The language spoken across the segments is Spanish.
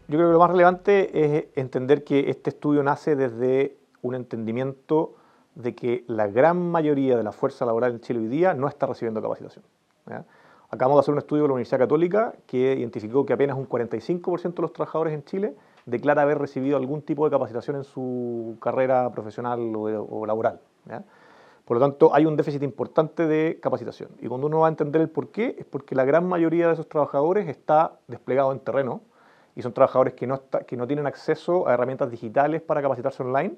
Yo creo que lo más relevante es entender que este estudio nace desde un entendimiento de que la gran mayoría de la fuerza laboral en Chile hoy día no está recibiendo capacitación. ¿Ya? Acabamos de hacer un estudio con la Universidad Católica que identificó que apenas un 45% de los trabajadores en Chile declara haber recibido algún tipo de capacitación en su carrera profesional o laboral. ¿Ya? Por lo tanto, hay un déficit importante de capacitación. Y cuando uno va a entender el por qué, es porque la gran mayoría de esos trabajadores está desplegado en terreno y son trabajadores que no tienen acceso a herramientas digitales para capacitarse online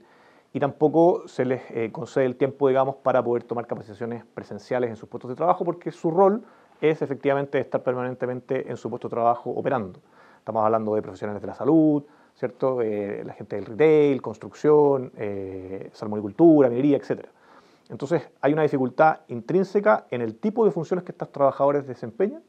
y tampoco se les concede el tiempo, digamos, para poder tomar capacitaciones presenciales en sus puestos de trabajo porque su rol es efectivamente estar permanentemente en su puesto de trabajo operando. Estamos hablando de profesionales de la salud, ¿cierto? La gente del retail, construcción, salmonicultura, minería, etc. Entonces hay una dificultad intrínseca en el tipo de funciones que estos trabajadores desempeñan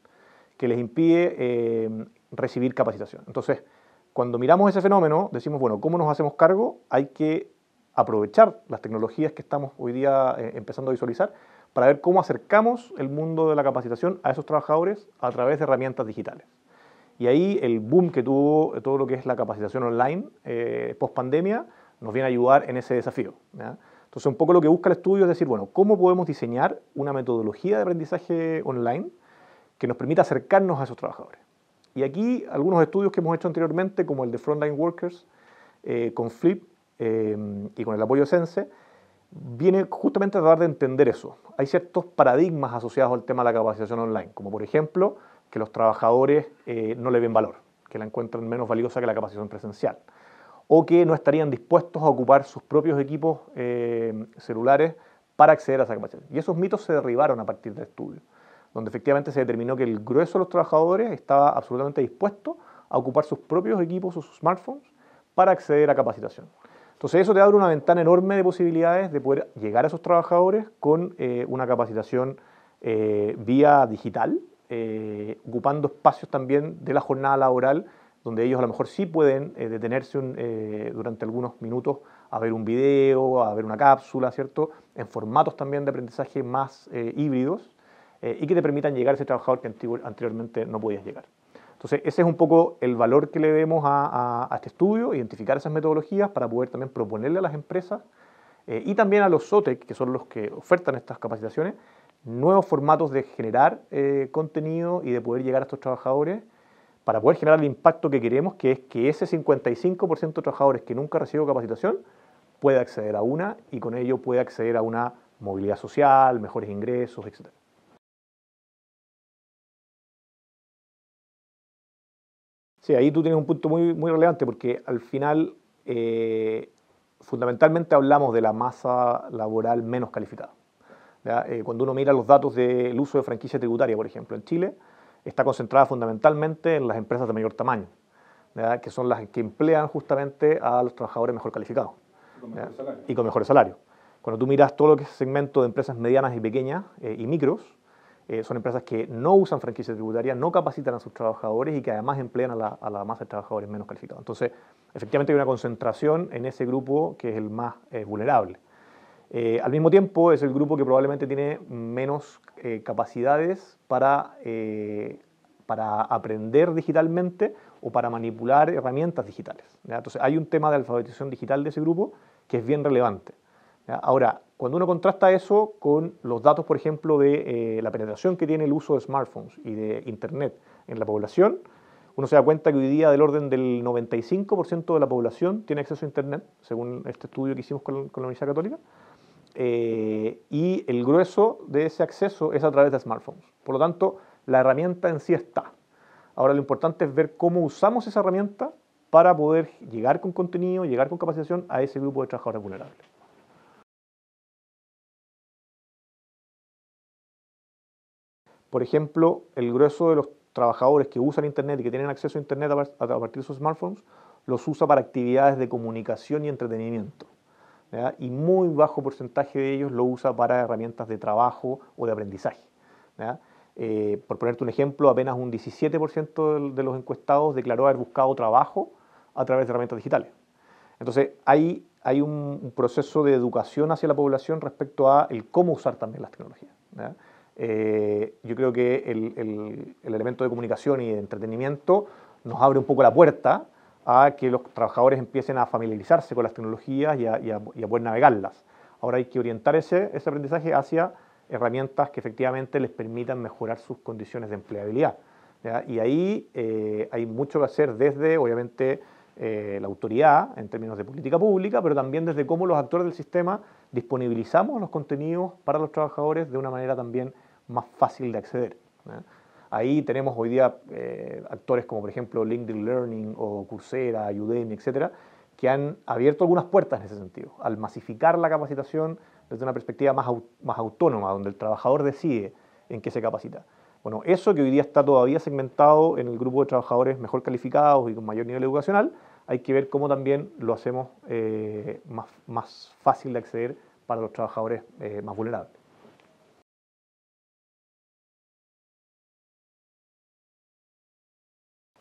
que les impide recibir capacitación. Entonces, cuando miramos ese fenómeno, decimos, bueno, ¿cómo nos hacemos cargo? Hay que aprovechar las tecnologías que estamos hoy día empezando a visualizar para ver cómo acercamos el mundo de la capacitación a esos trabajadores a través de herramientas digitales. Y ahí el boom que tuvo todo lo que es la capacitación online post pandemia nos viene a ayudar en ese desafío. ¿Ya? Entonces, un poco lo que busca el estudio es decir, bueno, ¿cómo podemos diseñar una metodología de aprendizaje online que nos permita acercarnos a esos trabajadores? Y aquí algunos estudios que hemos hecho anteriormente, como el de Frontline Workers, con Flip y con el apoyo de Sense, viene justamente a tratar de entender eso. Hay ciertos paradigmas asociados al tema de la capacitación online, como por ejemplo que los trabajadores no le ven valor, que la encuentran menos valiosa que la capacitación presencial, o que no estarían dispuestos a ocupar sus propios equipos celulares para acceder a esa capacitación. Y esos mitos se derribaron a partir del estudio, donde efectivamente se determinó que el grueso de los trabajadores estaba absolutamente dispuesto a ocupar sus propios equipos o sus smartphones para acceder a capacitación. Entonces eso te abre una ventana enorme de posibilidades de poder llegar a esos trabajadores con una capacitación vía digital, ocupando espacios también de la jornada laboral donde ellos a lo mejor sí pueden detenerse durante algunos minutos a ver un video, a ver una cápsula, ¿cierto? En formatos también de aprendizaje más híbridos y que te permitan llegar a ese trabajador que anteriormente no podías llegar. Entonces, ese es un poco el valor que le vemos a este estudio, identificar esas metodologías para poder también proponerle a las empresas y también a los SOTEC, que son los que ofertan estas capacitaciones, nuevos formatos de generar contenido y de poder llegar a estos trabajadores para poder generar el impacto que queremos, que es que ese 55% de trabajadores que nunca recibió capacitación pueda acceder a una y con ello pueda acceder a una movilidad social, mejores ingresos, etc. Sí, ahí tú tienes un punto muy relevante porque al final fundamentalmente hablamos de la masa laboral menos calificada. Cuando uno mira los datos del uso de franquicia tributaria, por ejemplo, en Chile, está concentrada fundamentalmente en las empresas de mayor tamaño, ¿verdad? Que son las que emplean justamente a los trabajadores mejor calificados. Y con mejores salarios. Cuando tú miras todo lo que es segmento de empresas medianas y pequeñas y micros, son empresas que no usan franquicia tributaria, no capacitan a sus trabajadores y que además emplean a la masa de trabajadores menos calificados. Entonces, efectivamente hay una concentración en ese grupo que es el más vulnerable. Al mismo tiempo es el grupo que probablemente tiene menos capacidades para aprender digitalmente o para manipular herramientas digitales. ¿Ya? Entonces hay un tema de alfabetización digital de ese grupo que es bien relevante. ¿Ya? Ahora, cuando uno contrasta eso con los datos, por ejemplo, de la penetración que tiene el uso de smartphones y de Internet en la población, uno se da cuenta que hoy día del orden del 95% de la población tiene acceso a Internet, según este estudio que hicimos con la Universidad Católica, y el grueso de ese acceso es a través de smartphones. Por lo tanto, la herramienta en sí está. Ahora lo importante es ver cómo usamos esa herramienta para poder llegar con contenido, llegar con capacitación a ese grupo de trabajadores vulnerables. Por ejemplo, el grueso de los trabajadores que usan Internet y que tienen acceso a Internet a partir de sus smartphones, los usa para actividades de comunicación y entretenimiento. ¿Ya? Y muy bajo porcentaje de ellos lo usa para herramientas de trabajo o de aprendizaje. ¿Ya? Por ponerte un ejemplo, apenas un 17% de los encuestados declaró haber buscado trabajo a través de herramientas digitales. Entonces, hay un proceso de educación hacia la población respecto a el cómo usar también las tecnologías, ¿ya? Yo creo que el elemento de comunicación y de entretenimiento nos abre un poco la puerta a que los trabajadores empiecen a familiarizarse con las tecnologías y a poder navegarlas. Ahora hay que orientar ese aprendizaje hacia herramientas que efectivamente les permitan mejorar sus condiciones de empleabilidad, ¿ya? Y ahí hay mucho que hacer desde, obviamente, la autoridad en términos de política pública, pero también desde cómo los actores del sistema disponibilizamos los contenidos para los trabajadores de una manera también más fácil de acceder, ¿ya? Ahí tenemos hoy día actores como por ejemplo LinkedIn Learning o Coursera, Udemy, etcétera, que han abierto algunas puertas en ese sentido, al masificar la capacitación desde una perspectiva más autónoma, donde el trabajador decide en qué se capacita. Bueno, eso que hoy día está todavía segmentado en el grupo de trabajadores mejor calificados y con mayor nivel educacional, hay que ver cómo también lo hacemos más fácil de acceder para los trabajadores más vulnerables.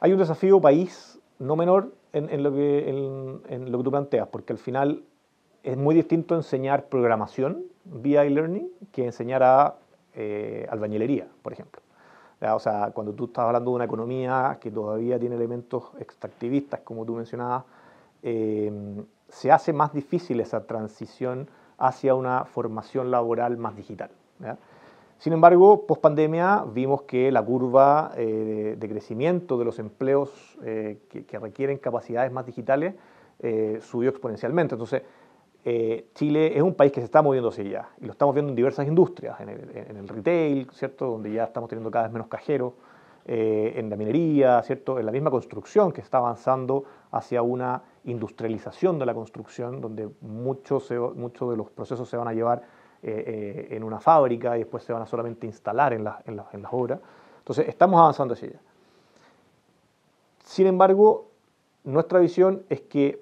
Hay un desafío país no menor en lo que tú planteas, porque al final es muy distinto enseñar programación vía e-learning que enseñar a albañilería, por ejemplo. O sea, cuando tú estás hablando de una economía que todavía tiene elementos extractivistas, como tú mencionabas, se hace más difícil esa transición hacia una formación laboral más digital, ¿ya? Sin embargo, post pandemia vimos que la curva de crecimiento de los empleos que requieren capacidades más digitales subió exponencialmente. Entonces, Chile es un país que se está moviendo hacia allá y lo estamos viendo en diversas industrias, en el retail, ¿cierto? Donde ya estamos teniendo cada vez menos cajeros, en la minería, ¿cierto? En la misma construcción que está avanzando hacia una industrialización de la construcción, donde muchos de los procesos se van a llevar en una fábrica y después se van a solamente instalar en las obras. Entonces, estamos avanzando hacia allá. Sin embargo, nuestra visión es que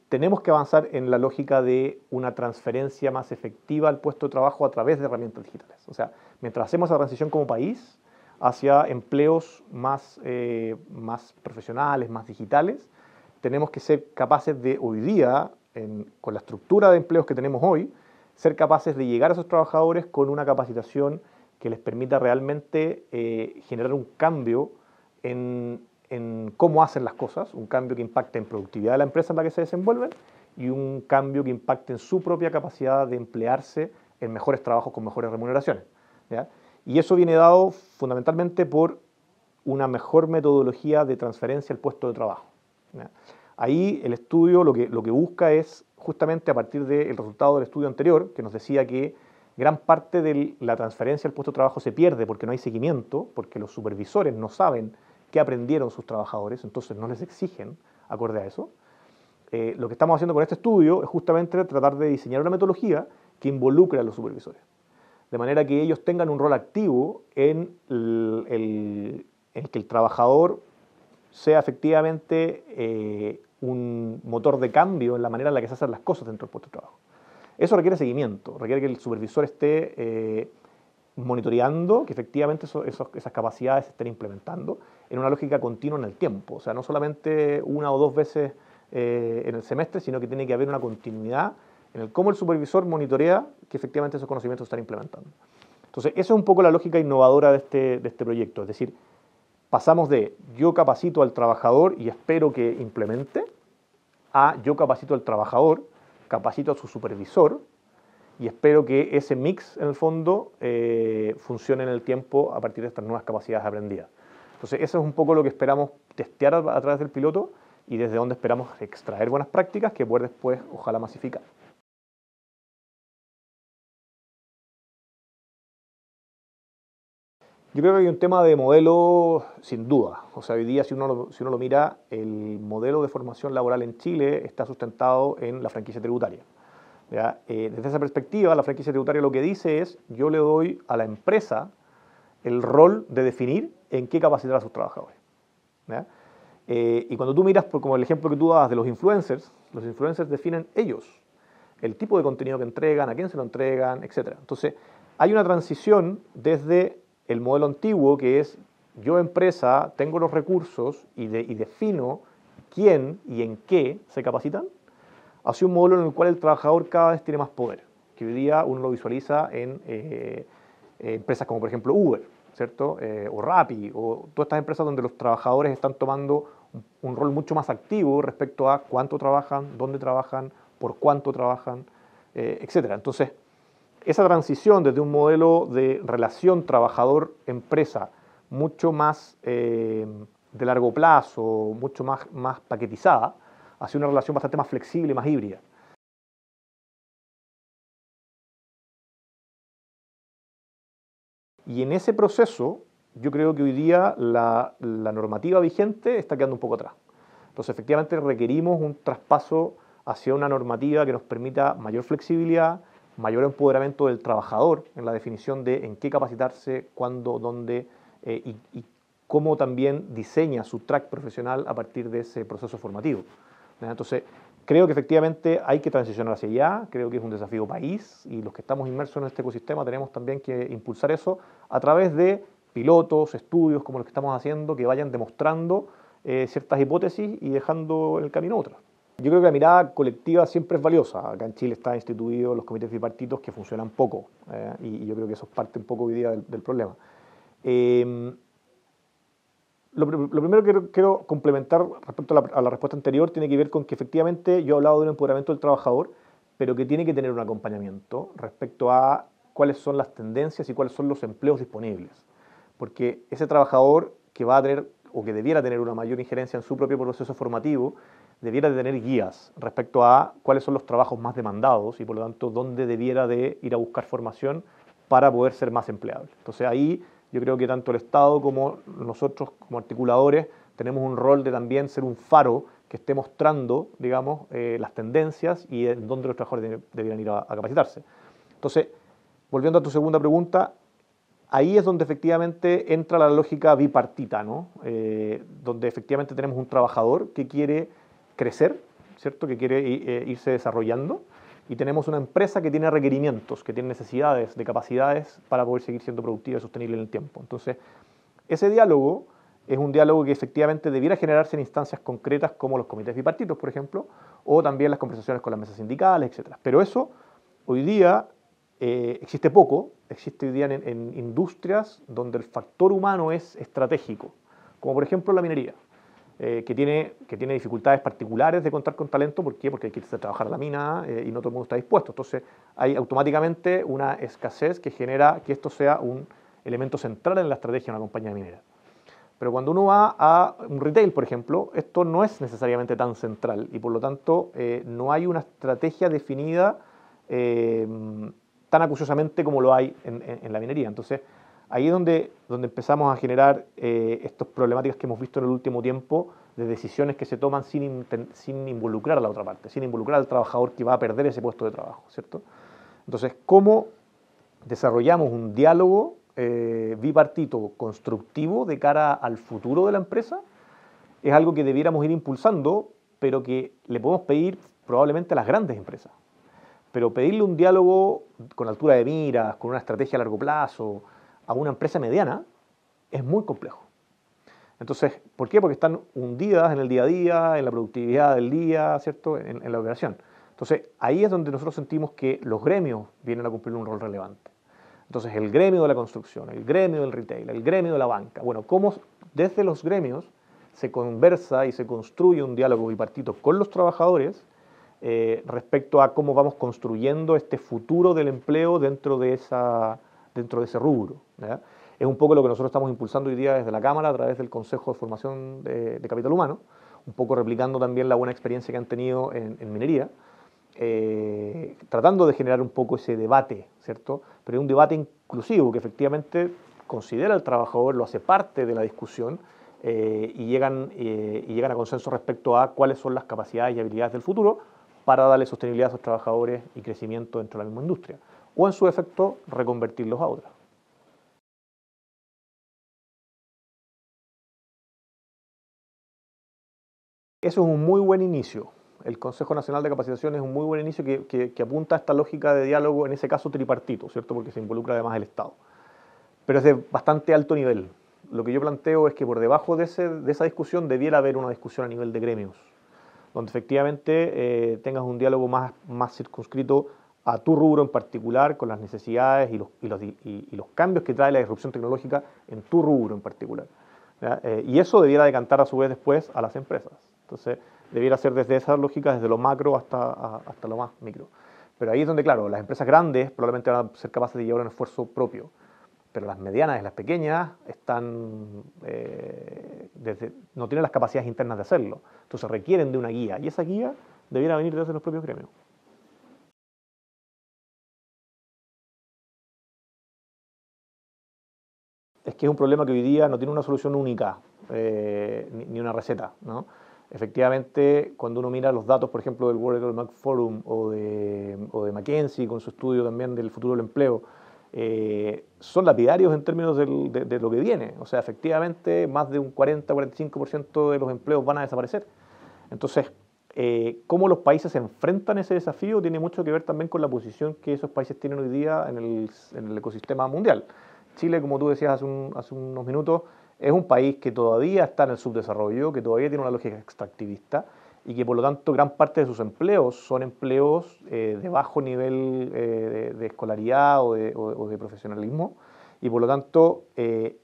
tenemos que avanzar en la lógica de una transferencia más efectiva al puesto de trabajo a través de herramientas digitales. O sea, mientras hacemos la transición como país hacia empleos más profesionales, más digitales, tenemos que ser capaces de hoy día, con la estructura de empleos que tenemos hoy, ser capaces de llegar a esos trabajadores con una capacitación que les permita realmente generar un cambio en cómo hacen las cosas, un cambio que impacte en productividad de la empresa en la que se desenvuelven y un cambio que impacte en su propia capacidad de emplearse en mejores trabajos con mejores remuneraciones, ¿ya? Y eso viene dado fundamentalmente por una mejor metodología de transferencia al puesto de trabajo, ¿ya? Ahí el estudio lo que busca es justamente a partir del resultado del estudio anterior, que nos decía que gran parte de la transferencia al puesto de trabajo se pierde porque no hay seguimiento, porque los supervisores no saben qué aprendieron sus trabajadores, entonces no les exigen acorde a eso. Lo que estamos haciendo con este estudio es justamente tratar de diseñar una metodología que involucre a los supervisores, de manera que ellos tengan un rol activo en que el trabajador sea efectivamente un motor de cambio en la manera en la que se hacen las cosas dentro del puesto de trabajo. Eso requiere seguimiento, requiere que el supervisor esté monitoreando que efectivamente esas capacidades se estén implementando en una lógica continua en el tiempo. O sea, no solamente una o dos veces en el semestre, sino que tiene que haber una continuidad en el cómo el supervisor monitorea que efectivamente esos conocimientos se están implementando. Entonces, esa es un poco la lógica innovadora de este proyecto. Es decir, pasamos de yo capacito al trabajador y espero que implemente, a yo capacito al trabajador, capacito a su supervisor y espero que ese mix, en el fondo, funcione en el tiempo a partir de estas nuevas capacidades aprendidas. Entonces, eso es un poco lo que esperamos testear a través del piloto y desde donde esperamos extraer buenas prácticas que poder después, ojalá, masificar. Yo creo que hay un tema de modelo sin duda. O sea, hoy día si uno lo mira, el modelo de formación laboral en Chile está sustentado en la franquicia tributaria, ¿ya? Desde esa perspectiva, la franquicia tributaria lo que dice es, yo le doy a la empresa el rol de definir en qué capacitar a sus trabajadores, ¿ya? Y cuando tú miras, como el ejemplo que tú dabas de los influencers definen ellos el tipo de contenido que entregan, a quién se lo entregan, etc. Entonces, hay una transición desde el modelo antiguo, que es yo empresa tengo los recursos y defino quién y en qué se capacitan, hacia un modelo en el cual el trabajador cada vez tiene más poder, que hoy día uno lo visualiza en empresas como por ejemplo Uber, ¿cierto? O Rappi, o todas estas empresas donde los trabajadores están tomando un rol mucho más activo respecto a cuánto trabajan, dónde trabajan, por cuánto trabajan, etc. Entonces, esa transición desde un modelo de relación trabajador-empresa mucho más de largo plazo, mucho más paquetizada, hacia una relación bastante más flexible y más híbrida. Y en ese proceso, yo creo que hoy día la normativa vigente está quedando un poco atrás. Entonces, efectivamente, requerimos un traspaso hacia una normativa que nos permita mayor flexibilidad, mayor empoderamiento del trabajador en la definición de en qué capacitarse, cuándo, dónde y cómo también diseña su track profesional a partir de ese proceso formativo. Entonces, creo que efectivamente hay que transicionar hacia allá, creo que es un desafío país y los que estamos inmersos en este ecosistema tenemos también que impulsar eso a través de pilotos, estudios como los que estamos haciendo que vayan demostrando ciertas hipótesis y dejando en el camino otras. Yo creo que la mirada colectiva siempre es valiosa. Acá en Chile están instituidos los comités bipartitos que funcionan poco y yo creo que eso es parte un poco hoy día del problema. Lo primero que quiero complementar respecto a la respuesta anterior tiene que ver con que efectivamente yo he hablado de un empoderamiento del trabajador, pero que tiene que tener un acompañamiento respecto a cuáles son las tendencias y cuáles son los empleos disponibles. Porque ese trabajador que va a tener o que debiera tener una mayor injerencia en su propio proceso formativo, debiera de tener guías respecto a cuáles son los trabajos más demandados y por lo tanto dónde debiera de ir a buscar formación para poder ser más empleable. Entonces ahí yo creo que tanto el Estado como nosotros como articuladores tenemos un rol de también ser un faro que esté mostrando, digamos, las tendencias y en dónde los trabajadores debieran ir a capacitarse. Entonces, volviendo a tu segunda pregunta, ahí es donde efectivamente entra la lógica bipartita, ¿no? Donde efectivamente tenemos un trabajador que quiere crecer, ¿cierto? Que quiere irse desarrollando, y tenemos una empresa que tiene requerimientos, que tiene necesidades de capacidades para poder seguir siendo productiva y sostenible en el tiempo. Entonces, ese diálogo es un diálogo que efectivamente debiera generarse en instancias concretas como los comités bipartitos, por ejemplo, o también las conversaciones con las mesas sindicales, etc. Pero eso hoy día existe poco, existe hoy día en industrias donde el factor humano es estratégico, como por ejemplo la minería. Que tiene dificultades particulares de contar con talento. ¿Por qué? Porque hay que irse a trabajar a la mina y no todo el mundo está dispuesto. Entonces hay automáticamente una escasez que genera que esto sea un elemento central en la estrategia de una compañía minera. Pero cuando uno va a un retail, por ejemplo, esto no es necesariamente tan central y por lo tanto no hay una estrategia definida tan acuciosamente como lo hay en la minería. Entonces, ahí es donde empezamos a generar estas problemáticas que hemos visto en el último tiempo de decisiones que se toman sin involucrar a la otra parte, sin involucrar al trabajador que va a perder ese puesto de trabajo, ¿cierto? Entonces, ¿cómo desarrollamos un diálogo bipartito constructivo de cara al futuro de la empresa? Es algo que debiéramos ir impulsando, pero que le podemos pedir probablemente a las grandes empresas. Pero pedirle un diálogo con altura de miras, con una estrategia a largo plazo, a una empresa mediana, es muy complejo. Entonces, ¿por qué? Porque están hundidas en el día a día, en la productividad del día, ¿cierto? En la operación. Entonces, ahí es donde nosotros sentimos que los gremios vienen a cumplir un rol relevante. Entonces, el gremio de la construcción, el gremio del retail, el gremio de la banca. Bueno, cómo desde los gremios se conversa y se construye un diálogo bipartito con los trabajadores respecto a cómo vamos construyendo este futuro del empleo dentro de ese rubro, ¿ya? Es un poco lo que nosotros estamos impulsando hoy día desde la Cámara a través del Consejo de Formación de Capital Humano, un poco replicando también la buena experiencia que han tenido en minería, tratando de generar un poco ese debate, ¿cierto? Pero es un debate inclusivo que efectivamente considera al trabajador, lo hace parte de la discusión y llegan a consenso respecto a cuáles son las capacidades y habilidades del futuro para darle sostenibilidad a esos trabajadores y crecimiento dentro de la misma industria, o en su efecto reconvertirlos a otras. Eso es un muy buen inicio. El Consejo Nacional de Capacitación es un muy buen inicio que apunta a esta lógica de diálogo, en ese caso tripartito, ¿cierto? Porque se involucra además el Estado. pero es de bastante alto nivel. Lo que yo planteo es que por debajo de esa discusión debiera haber una discusión a nivel de gremios, donde efectivamente tengas un diálogo más circunscrito a tu rubro en particular, con las necesidades y los cambios que trae la disrupción tecnológica en tu rubro en particular. Y eso debiera decantar a su vez después a las empresas. Entonces, debiera ser desde esa lógica, desde lo macro hasta lo más micro. Pero ahí es donde, claro, las empresas grandes probablemente van a ser capaces de llevar un esfuerzo propio, pero las medianas y las pequeñas no tienen las capacidades internas de hacerlo. Entonces requieren de una guía, y esa guía debiera venir desde los propios gremios. Es que es un problema que hoy día no tiene una solución única, ni una receta, ¿no? Efectivamente, cuando uno mira los datos, por ejemplo, del World Economic Forum o de McKinsey, con su estudio también del futuro del empleo, son lapidarios en términos de lo que viene. O sea, efectivamente, más de un 40-45% de los empleos van a desaparecer. Entonces, cómo los países se enfrentan a ese desafío tiene mucho que ver también con la posición que esos países tienen hoy día en el ecosistema mundial. Chile, como tú decías hace unos minutos, es un país que todavía está en el subdesarrollo, que todavía tiene una lógica extractivista y que por lo tanto gran parte de sus empleos son empleos de bajo nivel de escolaridad o de profesionalismo, y por lo tanto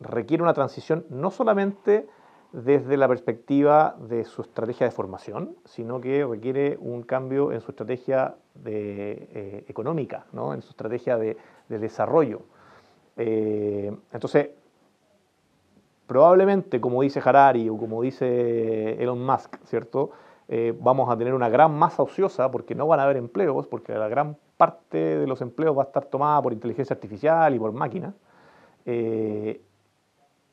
requiere una transición no solamente desde la perspectiva de su estrategia de formación, sino que requiere un cambio en su estrategia económica, ¿no? En su estrategia de desarrollo. Entonces, probablemente, como dice Harari o como dice Elon Musk, ¿cierto? Vamos a tener una gran masa ociosa porque no van a haber empleos, porque la gran parte de los empleos va a estar tomada por inteligencia artificial y por máquinas.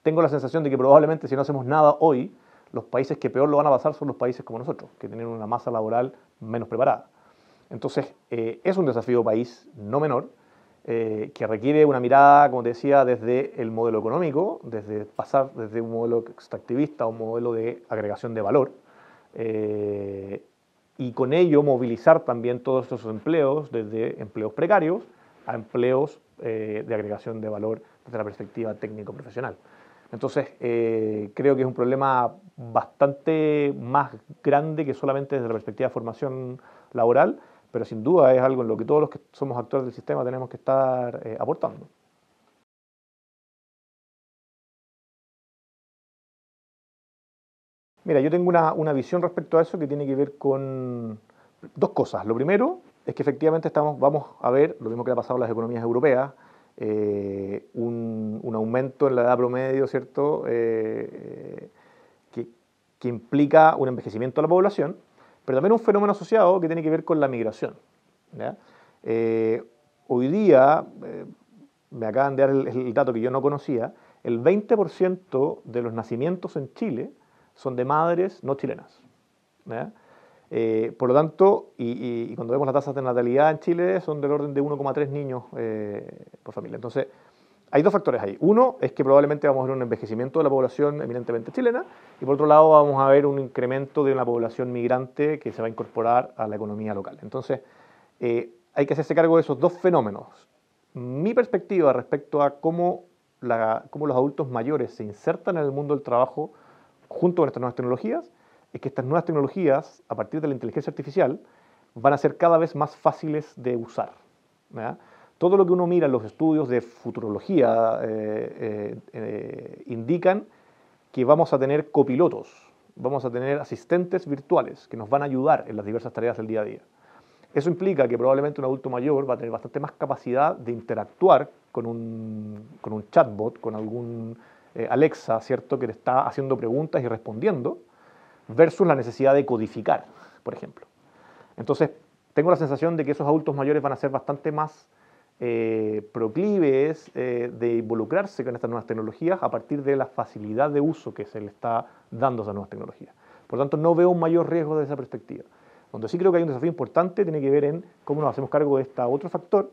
Tengo la sensación de que probablemente si no hacemos nada hoy, los países que peor lo van a pasar son los países como nosotros, que tienen una masa laboral menos preparada. Entonces, es un desafío país no menor, que requiere una mirada, como te decía, desde el modelo económico, desde pasar desde un modelo extractivista a un modelo de agregación de valor, y con ello movilizar también todos estos empleos, desde empleos precarios a empleos de agregación de valor desde la perspectiva técnico-profesional. Entonces, creo que es un problema bastante más grande que solamente desde la perspectiva de formación laboral, pero sin duda es algo en lo que todos los que somos actores del sistema tenemos que estar aportando. Mira, yo tengo una visión respecto a eso que tiene que ver con dos cosas. Lo primero es que efectivamente vamos a ver, lo mismo que ha pasado en las economías europeas, un aumento en la edad promedio, ¿cierto? Que implica un envejecimiento de la población, pero también un fenómeno asociado que tiene que ver con la migración. ¿Ya? Hoy día, me acaban de dar el dato que yo no conocía, el 20% de los nacimientos en Chile son de madres no chilenas. ¿Ya? Por lo tanto, y cuando vemos las tasas de natalidad en Chile, son del orden de 1,3 niños por familia. Entonces, hay dos factores ahí. Uno es que probablemente vamos a ver un envejecimiento de la población eminentemente chilena, y por otro lado vamos a ver un incremento de la población migrante que se va a incorporar a la economía local. Entonces, hay que hacerse cargo de esos dos fenómenos. Mi perspectiva respecto a cómo los adultos mayores se insertan en el mundo del trabajo junto con estas nuevas tecnologías es que estas nuevas tecnologías, a partir de la inteligencia artificial, van a ser cada vez más fáciles de usar. ¿Ya? Todo lo que uno mira en los estudios de futurología indican que vamos a tener copilotos, vamos a tener asistentes virtuales que nos van a ayudar en las diversas tareas del día a día. Eso implica que probablemente un adulto mayor va a tener bastante más capacidad de interactuar con un chatbot, con algún Alexa, ¿cierto?, que le está haciendo preguntas y respondiendo, versus la necesidad de codificar, por ejemplo. Entonces, tengo la sensación de que esos adultos mayores van a ser bastante más proclives de involucrarse con estas nuevas tecnologías a partir de la facilidad de uso que se le está dando a esas nuevas tecnologías. Por lo tanto, no veo un mayor riesgo desde esa perspectiva. Donde sí creo que hay un desafío importante tiene que ver en cómo nos hacemos cargo de este otro factor,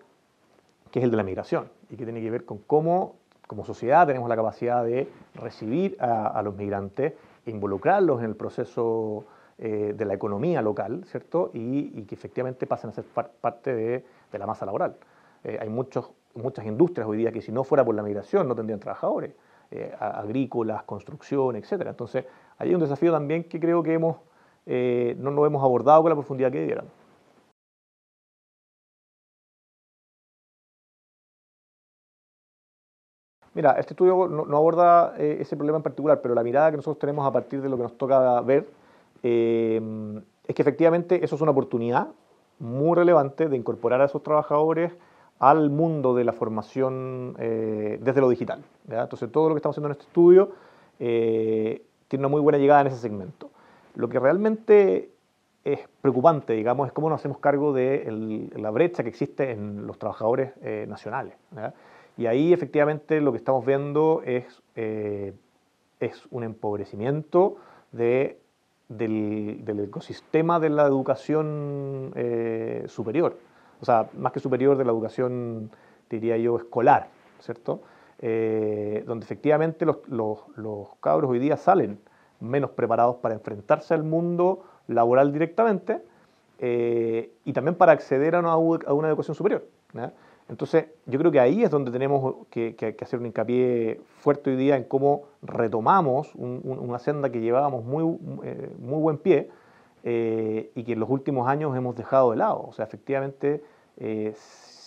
que es el de la migración, y que tiene que ver con cómo, como sociedad, tenemos la capacidad de recibir a los migrantes e involucrarlos en el proceso de la economía local, ¿cierto? Y que efectivamente pasen a ser parte de la masa laboral. Hay muchos muchas industrias hoy día que si no fuera por la migración no tendrían trabajadores, agrícolas, construcción, etcétera. Entonces, hay un desafío también que creo que no lo hemos abordado con la profundidad que debiéramos. Mira, este estudio no aborda ese problema en particular, pero la mirada que nosotros tenemos a partir de lo que nos toca ver eh, es que efectivamente eso es una oportunidad muy relevante de incorporar a esos trabajadores al mundo de la formación desde lo digital, ¿ya? Entonces todo lo que estamos haciendo en este estudio tiene una muy buena llegada en ese segmento. Lo que realmente es preocupante, digamos, es cómo nos hacemos cargo de la brecha que existe en los trabajadores nacionales, ¿ya? Y ahí efectivamente lo que estamos viendo es un empobrecimiento del ecosistema de la educación superior. O sea, más que superior, de la educación, diría yo, escolar, ¿cierto? Donde efectivamente los cabros hoy día salen menos preparados para enfrentarse al mundo laboral directamente y también para acceder a una educación superior, ¿ya? Entonces, yo creo que ahí es donde tenemos que hacer un hincapié fuerte hoy día en cómo retomamos una senda que llevábamos muy buen pie y que en los últimos años hemos dejado de lado. O sea, efectivamente,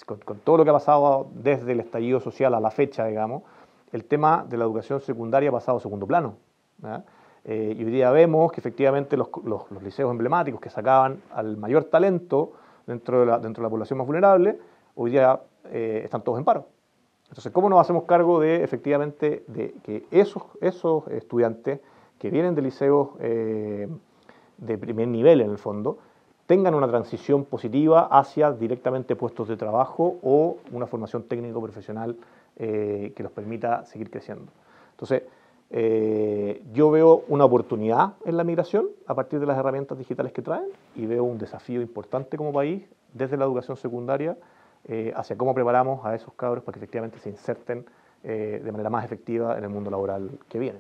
con todo lo que ha pasado desde el estallido social a la fecha, digamos, el tema de la educación secundaria ha pasado a segundo plano, ¿ya? Y hoy día vemos que efectivamente los liceos emblemáticos que sacaban al mayor talento dentro de la población más vulnerable, hoy día están todos en paro. Entonces, ¿cómo nos hacemos cargo de efectivamente de que esos estudiantes que vienen de liceos de primer nivel en el fondo tengan una transición positiva hacia directamente puestos de trabajo o una formación técnico-profesional que los permita seguir creciendo? Entonces, yo veo una oportunidad en la migración a partir de las herramientas digitales que traen y veo un desafío importante como país desde la educación secundaria hacia cómo preparamos a esos cabros para que efectivamente se inserten de manera más efectiva en el mundo laboral que viene.